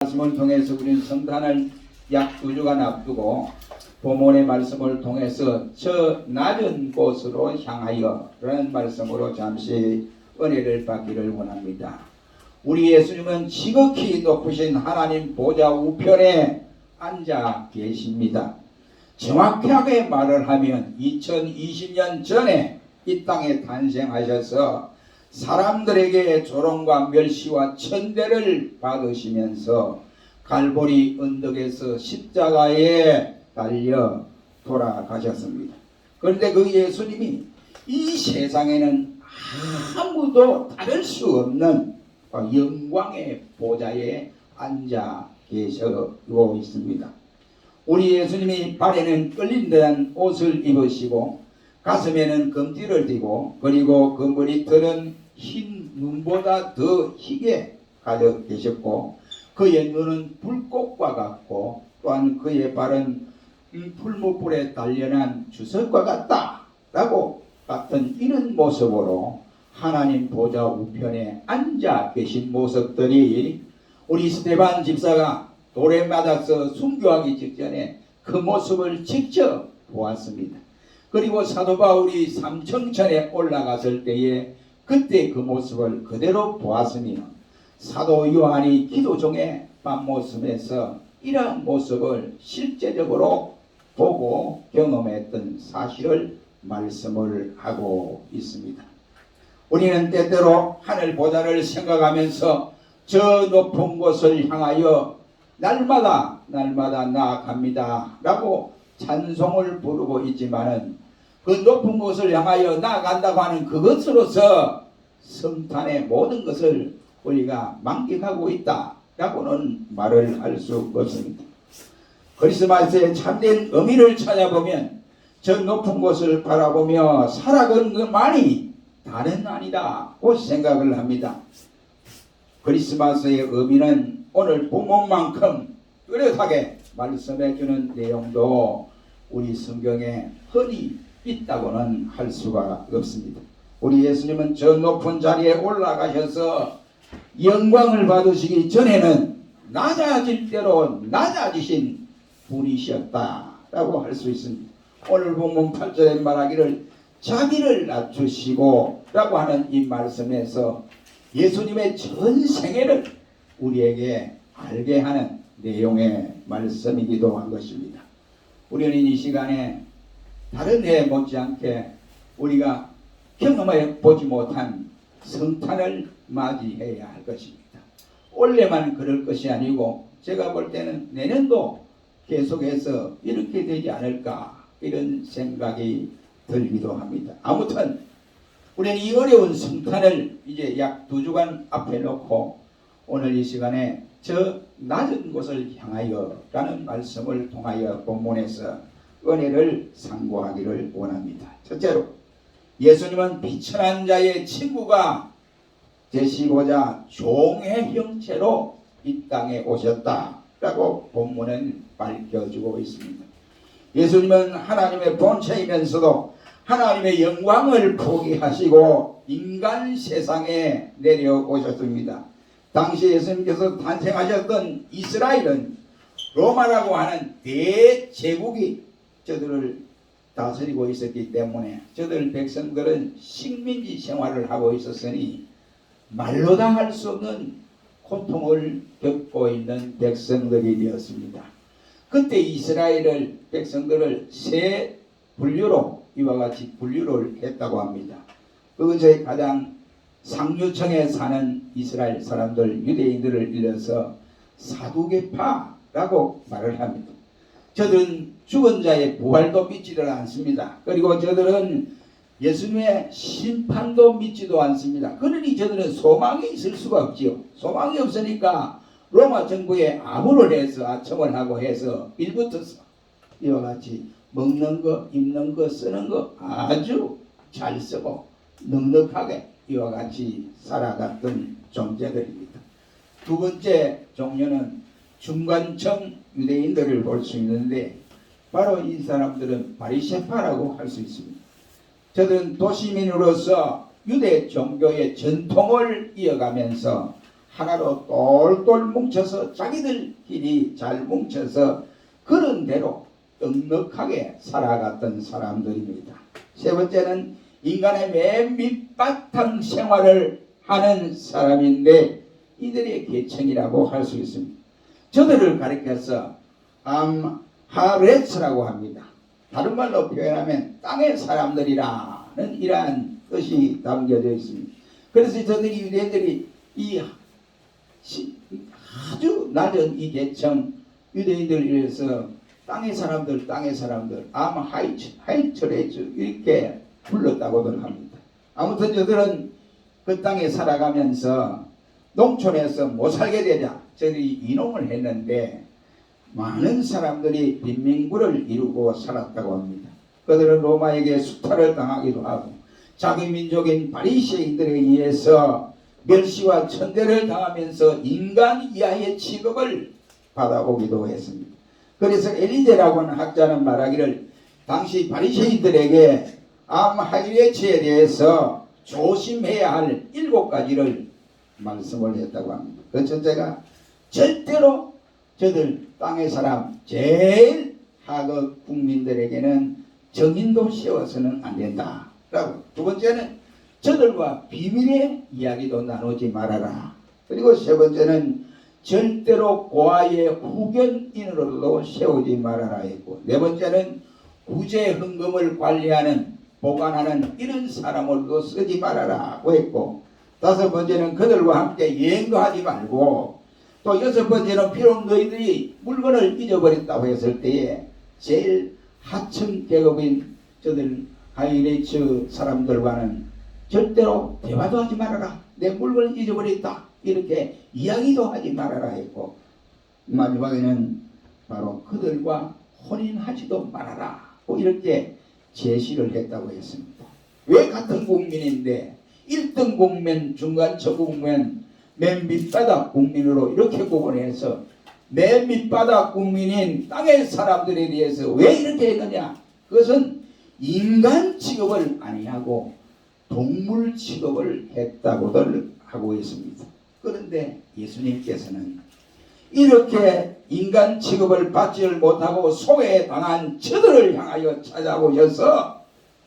말씀을 통해서 우리는 성탄을 약 2주간 앞두고 본문의 말씀을 통해서 저 낮은 곳으로 향하여 라는 말씀으로 잠시 은혜를 받기를 원합니다. 우리 예수님은 지극히 높으신 하나님 보좌 우편에 앉아 계십니다. 정확하게 말을 하면 2020년 전에 이 땅에 탄생하셔서 사람들에게 조롱과 멸시와 천대를 받으시면서 갈보리 언덕에서 십자가에 달려 돌아가셨습니다. 그런데 그 예수님이 이 세상에는 아무도 다를 수 없는 영광의 보좌에 앉아 계시고 있습니다. 우리 예수님이 발에는 끌린 듯한 옷을 입으시고 가슴에는 금띠를 띠고 그리고 그 머리털은 흰 눈보다 더 희게 가져 계셨고 그의 눈은 불꽃과 같고 또한 그의 발은 풀무불에 단련한 주석과 같다 라고 같은 이런 모습으로 하나님 보좌 우편에 앉아 계신 모습들이 우리 스데반 집사가 돌에 맞아서 순교하기 직전에 그 모습을 직접 보았습니다. 그리고 사도 바울이 삼청천에 올라갔을 때에 그때 그 모습을 그대로 보았으며 사도 요한이 기도 중에 밤모습에서 이러한 모습을 실제적으로 보고 경험했던 사실을 말씀을 하고 있습니다. 우리는 때때로 하늘 보좌를 생각하면서 저 높은 곳을 향하여 날마다 나아갑니다 라고 찬송을 부르고 있지만은 그 높은 곳을 향하여 나아간다고 하는 그것으로서 성탄의 모든 것을 우리가 만끽하고 있다 라고는 말을 할 수 없습니다. 크리스마스의 참된 의미를 찾아보면 저 높은 곳을 바라보며 살아가는 것만이 다는 아니다고 생각을 합니다. 크리스마스의 의미는 오늘 본문만큼 뚜렷하게 말씀해 주는 내용도 우리 성경에 흔히 있다고는 할 수가 없습니다. 우리 예수님은 저 높은 자리에 올라가셔서 영광을 받으시기 전에는 낮아질 대로 낮아지신 분이셨다라고 할 수 있습니다. 오늘 본문 8절에 말하기를 자기를 낮추시고 라고 하는 이 말씀에서 예수님의 전 생애를 우리에게 알게 하는 내용의 말씀이기도 한 것입니다. 우리는 이 시간에 다른 해 못지않게 우리가 경험해 보지 못한 성탄을 맞이해야 할 것입니다. 올해만 그럴 것이 아니고 제가 볼 때는 내년도 계속해서 이렇게 되지 않을까 이런 생각이 들기도 합니다. 아무튼 우리는 이 어려운 성탄을 이제 약 2주간 앞에 놓고 오늘 이 시간에 저 낮은 곳을 향하여 라는 말씀을 통하여 본문에서 은혜를 상고하기를 원합니다. 첫째로 예수님은 비천한 자의 친구가 되시고자 종의 형체로 이 땅에 오셨다라고 본문은 밝혀주고 있습니다. 예수님은 하나님의 본체이면서도 하나님의 영광을 포기하시고 인간 세상에 내려오셨습니다. 당시 예수님께서 탄생하셨던 이스라엘은 로마라고 하는 대제국이 저들을 다스리고 있었기 때문에 저들 백성들은 식민지 생활을 하고 있었으니 말로 다 할 수 없는 고통을 겪고 있는 백성들이 되었습니다. 그때 이스라엘 백성들을 세 분류로 이와 같이 분류를 했다고 합니다. 그것의 가장 상류층에 사는 이스라엘 사람들 유대인들을 일러서 사두개파라고 말을 합니다. 저들은 죽은 자의 부활도 믿지를 않습니다. 그리고 저들은 예수님의 심판도 믿지도 않습니다. 그러니 저들은 소망이 있을 수가 없지요. 소망이 없으니까 로마 정부에 아무를 해서 아첨을 하고 해서 빌붙어서 이와 같이 먹는 거, 입는 거, 쓰는 거 아주 잘 쓰고 넉넉하게 이와 같이 살아갔던 존재들입니다. 두 번째 종류는 중간층 유대인들을 볼 수 있는데 바로 이 사람들은 바리새파라고 할 수 있습니다. 저들은 도시민으로서 유대 종교의 전통을 이어가면서 하나로 똘똘 뭉쳐서 자기들끼리 잘 뭉쳐서 그런 대로 넉넉하게 살아갔던 사람들입니다. 세 번째는 인간의 맨 밑바탕 생활을 하는 사람인데 이들의 계층이라고 할 수 있습니다. 저들을 가리켜서 암하레스라고 합니다. 다른 말로 표현하면 땅의 사람들이라는 이러한 뜻이 담겨져 있습니다. 그래서 저들이 유대인들이 이 아주 낮은 이 계층 유대인들을 위해서 땅의 사람들 하이처레즈 이렇게 불렀다고들 합니다. 아무튼 저들은 그 땅에 살아가면서 농촌에서 못 살게 되자 저들이 이농을 했는데 많은 사람들이 빈민구를 이루고 살았다고 합니다. 그들은 로마에게 수탈을 당하기도 하고 자기 민족인 바리새인들에 의해서 멸시와 천대를 당하면서 인간 이하의 취급을 받아오기도 했습니다. 그래서 엘리제라고 하는 학자는 말하기를 당시 바리새인들에게 암하이레츠에 대해서 조심해야 할 7가지를 말씀을 했다고 합니다. 그 첫째가 절대로 저들 땅의 사람 제일 하급 국민들에게는 정인도 세워서는 안 된다라고. 두 번째는 저들과 비밀의 이야기도 나누지 말아라. 그리고 세 번째는 절대로 고아의 후견인으로도 세우지 말아라 했고, 네 번째는 구제 헌금을 관리하는 보관하는 이런 사람으로도 쓰지 말아라고 했고, 다섯 번째는 그들과 함께 여행도 하지 말고, 또 여섯 번째는 비록 너희들이 물건을 잊어버렸다고 했을 때에 제일 하층 계급인 저들 하이레츠 사람들과는 절대로 대화도 하지 말아라. 내 물건을 잊어버렸다. 이렇게 이야기도 하지 말아라 했고, 마지막에는 바로 그들과 혼인하지도 말아라. 이렇게 제시를 했다고 했습니다. 왜 같은 국민인데 1등 국민, 중간 저구 국민, 맨 밑바닥 국민으로 이렇게 구분해서 맨 밑바닥 국민인 땅의 사람들에 대해서 왜 이렇게 했느냐? 그것은 인간 취급을 아니하고 동물 취급을 했다고들 하고 있습니다. 그런데 예수님께서는 이렇게 인간 취급을 받지를 못하고 소외당한 저들을 향하여 찾아오셔서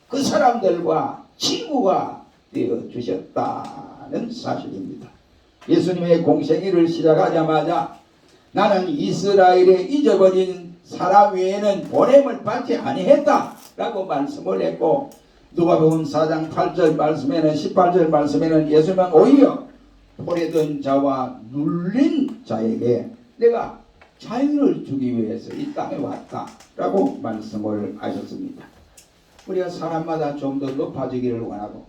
그 사람들과 친구가 되어주셨다는 사실입니다. 예수님의 공생애를 시작하자마자 나는 이스라엘에 잊어버린 사람 외에는 보냄을 받지 아니했다 라고 말씀을 했고, 누가복음 4장 8절 말씀에는 18절 말씀에는 예수님은 오히려 포레된 자와 눌린 자에게 내가 자유를 주기 위해서 이 땅에 왔다 라고 말씀을 하셨습니다. 우리가 사람마다 좀 더 높아지기를 원하고,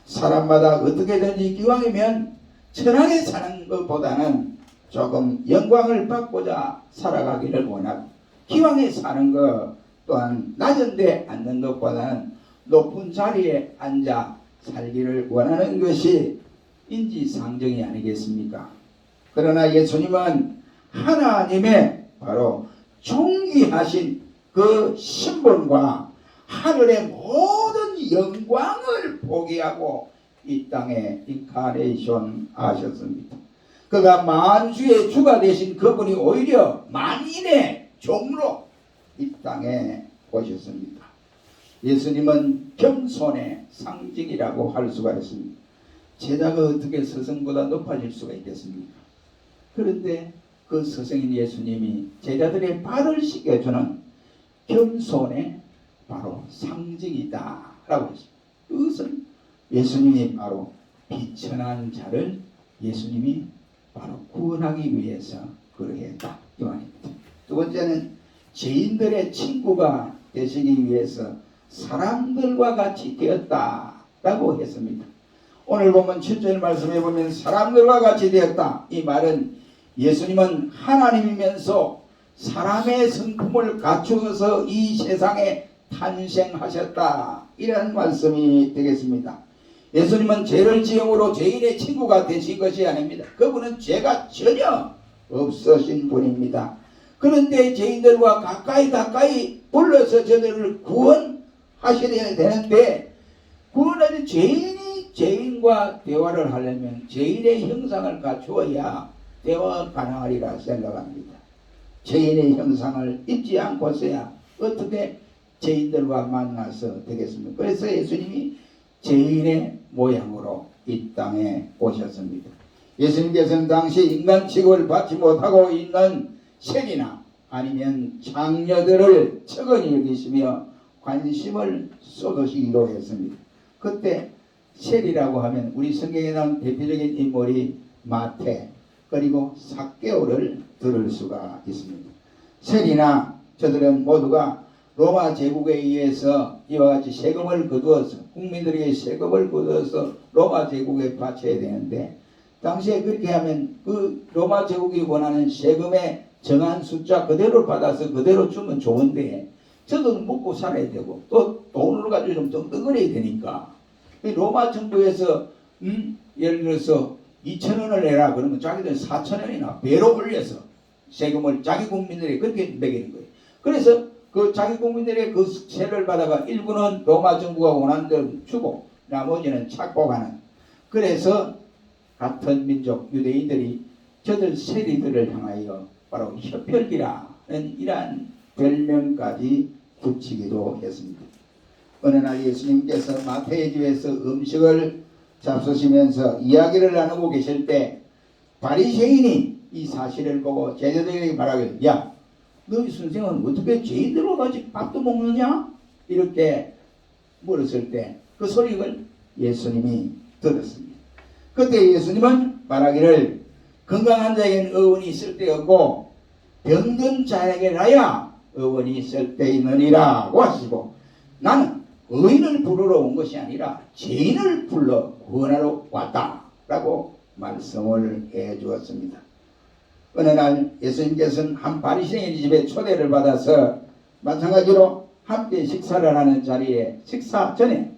사람마다 어떻게든지 기왕이면 천하게 사는 것보다는 조금 영광을 받고자 살아가기를 원하고, 기왕에 사는 것 또한 낮은 데 앉는 것보다는 높은 자리에 앉아 살기를 원하는 것이 인지상정이 아니겠습니까? 그러나 예수님은 하나님의 바로 존귀하신 그 신분과 하늘의 모든 영광을 포기하고 이 땅에 인카네이션 하셨습니다. 그가 만주의 주가 되신 그분이 오히려 만인의 종으로 이 땅에 오셨습니다. 예수님은 겸손의 상징이라고 할 수가 있습니다. 제자가 어떻게 스승보다 높아질 수가 있겠습니까? 그런데 그 스승인 예수님이 제자들의 발을 씻겨주는 겸손의 바로 상징이다 라고 했습니다. 그것은 예수님이 바로 비천한 자를 예수님이 바로 구원하기 위해서 그렇게 했다 이 말입니다. 두 번째는 죄인들의 친구가 되시기 위해서 사람들과 같이 되었다 라고 했습니다. 오늘 보면 7절 말씀해 보면 사람들과 같이 되었다. 이 말은 예수님은 하나님이면서 사람의 성품을 갖추어서 이 세상에 탄생하셨다. 이런 말씀이 되겠습니다. 예수님은 죄를 지음으로 죄인의 친구가 되신 것이 아닙니다. 그분은 죄가 전혀 없으신 분입니다. 그런데 죄인들과 가까이 불러서 저들을 구원하셔야 되는데 구원하는 죄인이 죄인과 대화를 하려면 죄인의 형상을 갖추어야 대화가 가능하리라 생각합니다. 죄인의 형상을 잊지 않고서야 어떻게 죄인들과 만나서 되겠습니까? 그래서 예수님이 죄인의 모양으로 이 땅에 오셨습니다. 예수님께서는 당시 인간 취급을 받지 못하고 있는 세리나 아니면 장녀들을 척은히 여기시며 관심을 쏟으시기도 했습니다. 그때 세리라고 하면 우리 성경에 나온 대표적인 인물이 마태 그리고 삭개오를 들을 수가 있습니다. 세리나 저들은 모두가 로마 제국에 의해서 이와 같이 세금을 거두어서 국민들에게 세금을 거두어서 로마 제국에 바쳐야 되는데 당시에 그렇게 하면 그 로마 제국이 원하는 세금의 정한 숫자 그대로 받아서 그대로 주면 좋은데 저도 먹고 살아야 되고 또 돈을 가지고 좀 덩덩거려야 되니까 로마 정부에서 예를 들어서 2,000원을 내라 그러면 자기들은 4,000원이나 배로 올려서 세금을 자기 국민들에게 그렇게 매기는 거예요. 그래서 그 자기 국민들의 그 세를 받아가 일부는 로마 정부가 원하는 대로 주고 나머지는 착복하는. 그래서 같은 민족 유대인들이 저들 세리들을 향하여 바로 혀펼기라는 이러한 별명까지 붙이기도 했습니다. 어느 날 예수님께서 마태의 집에서 음식을 잡수시면서 이야기를 나누고 계실 때 바리새인이 이 사실을 보고 제자들에게 말하길 야 너희 선생은 어떻게 죄인들과 같이 밥도 먹느냐? 이렇게 물었을 때 그 소리를 예수님이 들었습니다. 그때 예수님은 말하기를 건강한 자에게는 의원이 쓸데없고 병든 자에게라야 의원이 쓸데있느니라고 하시고 나는 의인을 부르러 온 것이 아니라 죄인을 불러 구원하러 왔다라고 말씀을 해 주었습니다. 어느 날 예수님께서는 한 바리새인 집에 초대를 받아서 마찬가지로 함께 식사를 하는 자리에 식사 전에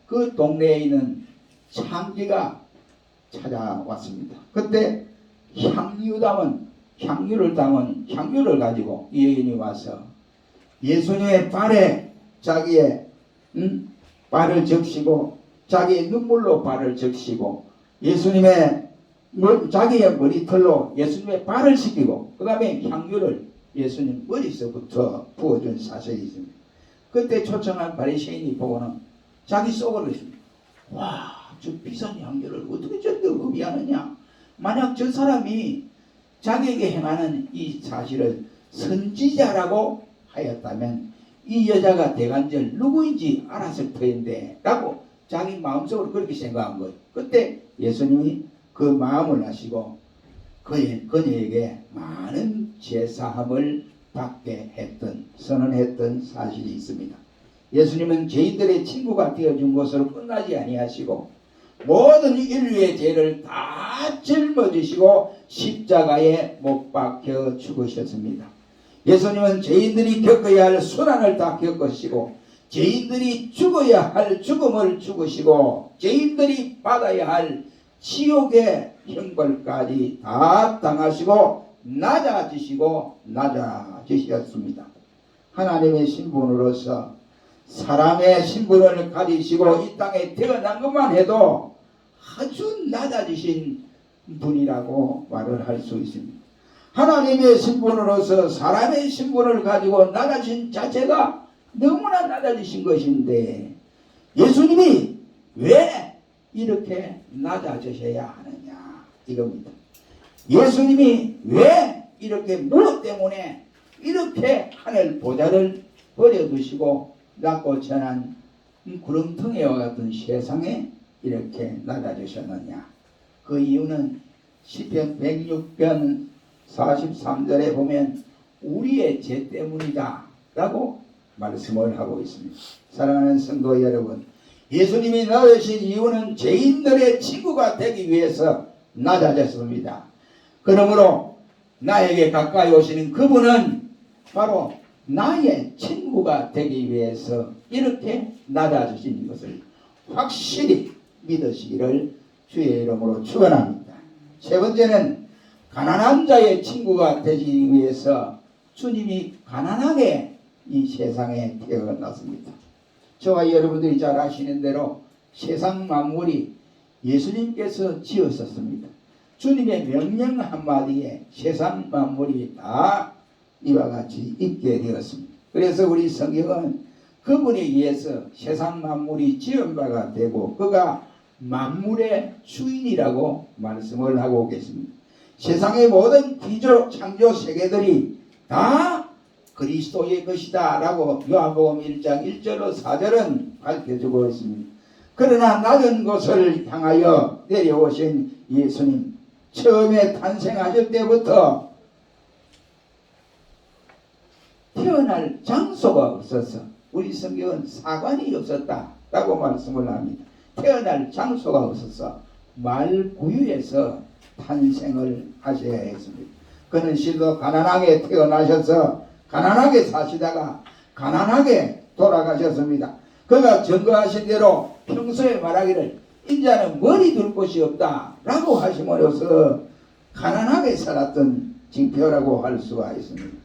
그 동네에 있는 창기가 찾아왔습니다. 그때 향유를 담은 향유를 가지고 이 여인이 와서 예수님의 발에 자기의 발을 적시고 자기의 눈물로 발을 적시고 예수님의 자기의 머리털로 예수님의 발을 씻기고 그 다음에 향유를 예수님 머리서부터 부어준 사실이 있습니다. 그때 초청한 바리새인이 보고는 자기 속으로 있습니다. 와, 저 비싼 향유를 어떻게 저렇게 의미하느냐. 만약 저 사람이 자기에게 행하는 이 사실을 선지자라고 하였다면 이 여자가 대간절 누구인지 알았을 터인데 라고 자기 마음속으로 그렇게 생각한 거예요. 그때 예수님이 그 마음을 아시고 그녀에게 많은 제사함을 받게 했던 선언했던 사실이 있습니다. 예수님은 죄인들의 친구가 되어준 것으로 끝나지 아니하시고 모든 인류의 죄를 다 짊어지시고 십자가에 못 박혀 죽으셨습니다. 예수님은 죄인들이 겪어야 할 순환을 다 겪으시고 죄인들이 죽어야 할 죽음을 죽으시고 죄인들이 받아야 할 지옥의 형벌까지 다 당하시고 낮아지셨습니다. 하나님의 신분으로서 사람의 신분을 가지시고 이 땅에 태어난 것만 해도 아주 낮아지신 분이라고 말을 할 수 있습니다. 하나님의 신분으로서 사람의 신분을 가지고 낮아진 자체가 너무나 낮아지신 것인데 예수님이 왜 이렇게 낮아지셔야 하느냐 이겁니다. 예수님이 왜 이렇게 무엇 때문에 이렇게 하늘 보좌를 버려두시고 낮고 천한 구름텅이와 같은 세상에 이렇게 낮아지셨느냐. 그 이유는 시편 106편 43절에 보면 우리의 죄 때문이다 라고 말씀을 하고 있습니다. 사랑하는 성도 여러분, 예수님이 낮아지신 이유는 죄인들의 친구가 되기 위해서 낮아졌습니다. 그러므로 나에게 가까이 오시는 그분은 바로 나의 친구가 되기 위해서 이렇게 낮아지신 것을 확실히 믿으시기를 주의 이름으로 축원합니다. 세 번째는 가난한 자의 친구가 되기 위해서 주님이 가난하게 이 세상에 태어났습니다. 저와 여러분들이 잘 아시는 대로 세상 만물이 예수님께서 지었었습니다. 주님의 명령 한마디에 세상 만물이 다 이와 같이 있게 되었습니다. 그래서 우리 성경은 그분에 의해서 세상 만물이 지은 바가 되고 그가 만물의 주인이라고 말씀을 하고 계십니다. 세상의 모든 기조 창조 세계들이 다 그리스도의 것이다 라고 요한복음 1장 1절로 4절은 밝혀주고 있습니다. 그러나 낮은 곳을 향하여 내려오신 예수님, 처음에 탄생하실 때부터 태어날 장소가 없어서 우리 성경은 사관이 없었다라고 말씀을 합니다. 태어날 장소가 없어서 말구유에서 탄생을 하셔야 했습니다. 그는 실로 가난하게 태어나셔서 가난하게 사시다가 가난하게 돌아가셨습니다. 그가 증거하신 대로 평소에 말하기를 인자는 머리 둘 곳이 없다 라고 하심으로써 가난하게 살았던 징표라고 할 수가 있습니다.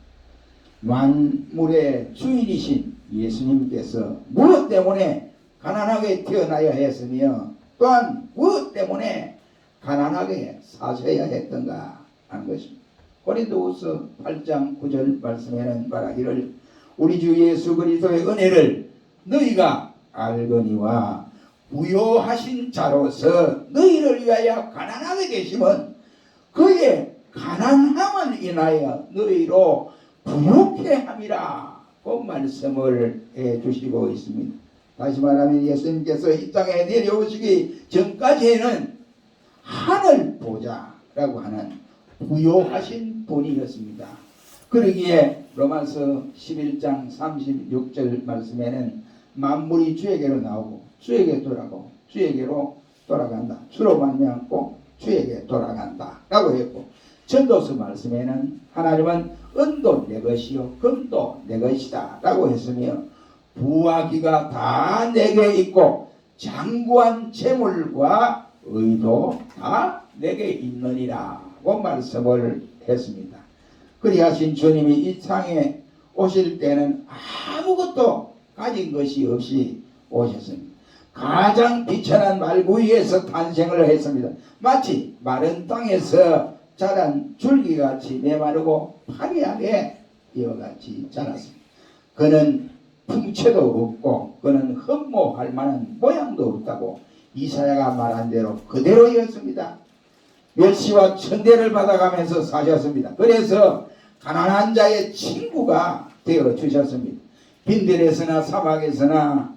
만물의 주인이신 예수님께서 무엇 때문에 가난하게 태어나야 했으며 또한 무엇 때문에 가난하게 사셔야 했던가 하는 것입니다. 고린도후서 8장 9절 말씀에는 말하기를 우리 주 예수 그리스도의 은혜를 너희가 알거니와 부요하신 자로서 너희를 위하여 가난하게 되심은 그의 가난함을 인하여 너희로 부요케 함이라 그 말씀을 해주시고 있습니다. 다시 말하면 예수님께서 이 땅에 내려오시기 전까지에는 하늘 보좌라고 하는 부요하신 분이었습니다. 그러기에 로마서 11장 36절 말씀에는 만물이 주에게로 나오고 주에게 돌아가고 주에게로 돌아간다. 주로 말미암고 주에게 돌아간다 라고 했고, 전도서 말씀에는 하나님은 은도 내 것이요 금도 내 것이다 라고 했으며 부와 기가 다 내게 있고 장구한 재물과 의도 다 내게 있느니라 고 말씀을 했습니다. 그리하신 주님이 이 땅에 오실 때는 아무것도 가진 것이 없이 오셨습니다. 가장 비천한 말구유에서 탄생을 했습니다. 마치 마른 땅에서 자란 줄기같이 메마르고 파리하게 이와 같이 자랐습니다. 그는 풍채도 없고 그는 흠모할 만한 모양도 없다고 이사야가 말한 대로 그대로였습니다. 멸시와 천대를 받아가면서 사셨습니다. 그래서 가난한 자의 친구가 되어 주셨습니다. 빈들에서나 사막에서나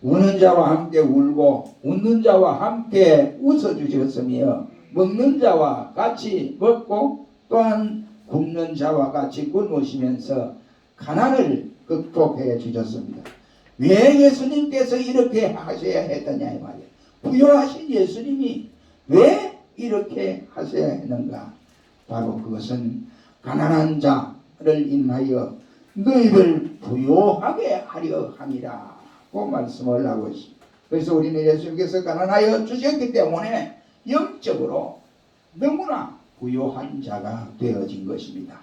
우는 자와 함께 울고 웃는 자와 함께 웃어주셨으며 먹는 자와 같이 먹고 또한 굶는 자와 같이 굶으시면서 가난을 극복해 주셨습니다. 왜 예수님께서 이렇게 하셔야 했느냐 이 말이에요. 부요하신 예수님이 왜 이렇게 하셔야 했는가? 바로 그것은 가난한 자를 인하여 너희를 부요하게 하려 함이라 고 말씀을 하고 있습니다. 그래서 우리는 예수님께서 가난하여 주셨기 때문에 영적으로 너무나 부요한 자가 되어진 것입니다.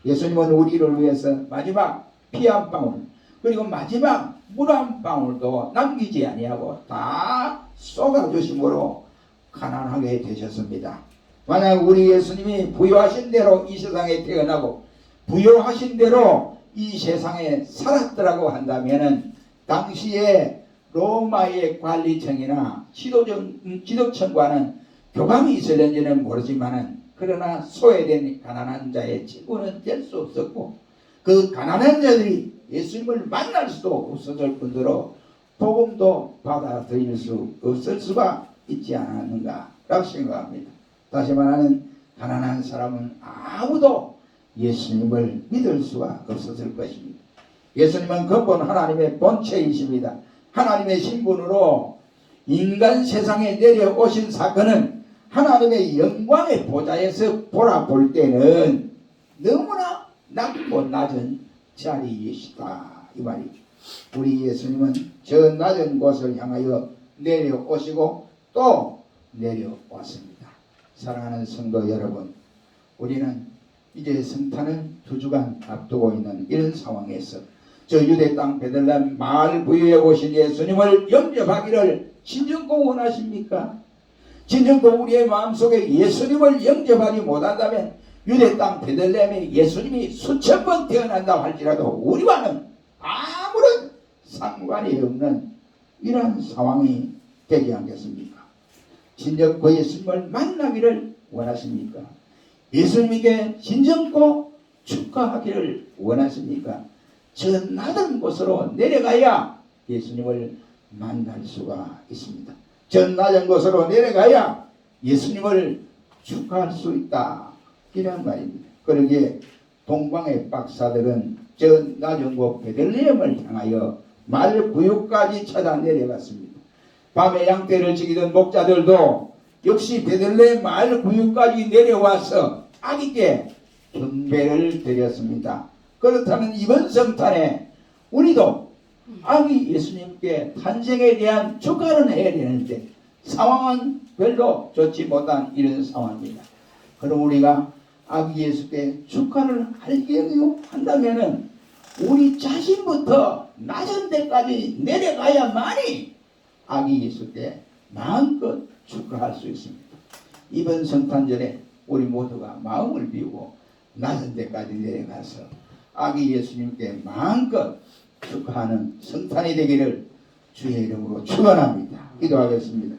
예수님은 우리를 위해서 마지막 피 한 방울 그리고 마지막 물 한 방울도 남기지 아니하고 다 쏟아주심으로 가난하게 되셨습니다. 만약 우리 예수님이 부요하신 대로 이 세상에 태어나고 부요하신 대로 이 세상에 살았더라고 한다면은 당시에 로마의 관리청이나 지도청과는 교감이 있었는지는 모르지만은 그러나 소외된 가난한 자의 친구는 될 수 없었고 그 가난한 자들이 예수님을 만날 수도 없었을 뿐더러 복음도 받아들일 수 없을 수가 있지 않았는가라고 생각합니다. 다시 말하는 가난한 사람은 아무도 예수님을 믿을 수가 없었을 것입니다. 예수님은 근본 하나님의 본체이십니다. 하나님의 신분으로 인간 세상에 내려오신 사건은 하나님의 영광의 보좌에서 보라볼 때는 너무나 낮고 낮은 자리이시다 이 말이죠. 우리 예수님은 저 낮은 곳을 향하여 내려오시고 또 내려왔습니다. 사랑하는 성도 여러분, 우리는 이제 성탄을 2주간 앞두고 있는 이런 상황에서 저 유대 땅 베들레헴 마을 부유에 오신 예수님을 영접하기를 진정고 원하십니까? 진정도 우리의 마음속에 예수님을 영접하지 못한다면 유대 땅 베들레헴에 예수님이 수천 번 태어난다 할지라도 우리와는 아무런 상관이 없는 이러한 상황이 되지 않겠습니까? 진정 그 예수님을 만나기를 원하십니까? 예수님에게 진정코 축하하기를 원하십니까? 저 낮은 곳으로 내려가야 예수님을 만날 수가 있습니다. 저 낮은 곳으로 내려가야 예수님을 축하할 수 있다. 이런 말입니다. 그러기에 동방의 박사들은 저 낮은 곳 베들레헴을 향하여 말구유까지 찾아 내려갔습니다. 밤에 양떼를 지키던 목자들도 역시 베들레헴 말구유까지 내려와서 아기께 경배를 드렸습니다. 그렇다면 이번 성탄에 우리도 아기 예수님께 탄생에 대한 축하를 해야 되는데 상황은 별로 좋지 못한 이런 상황입니다. 그럼 우리가 아기 예수께 축하를 하려고 한다면은 우리 자신부터 낮은 데까지 내려가야만이 아기 예수께 마음껏 축하할 수 있습니다. 이번 성탄절에 우리 모두가 마음을 비우고 낮은 데까지 내려가서 아기 예수님께 마음껏 축하하는 성탄이 되기를 주의 이름으로 축원합니다. 기도하겠습니다.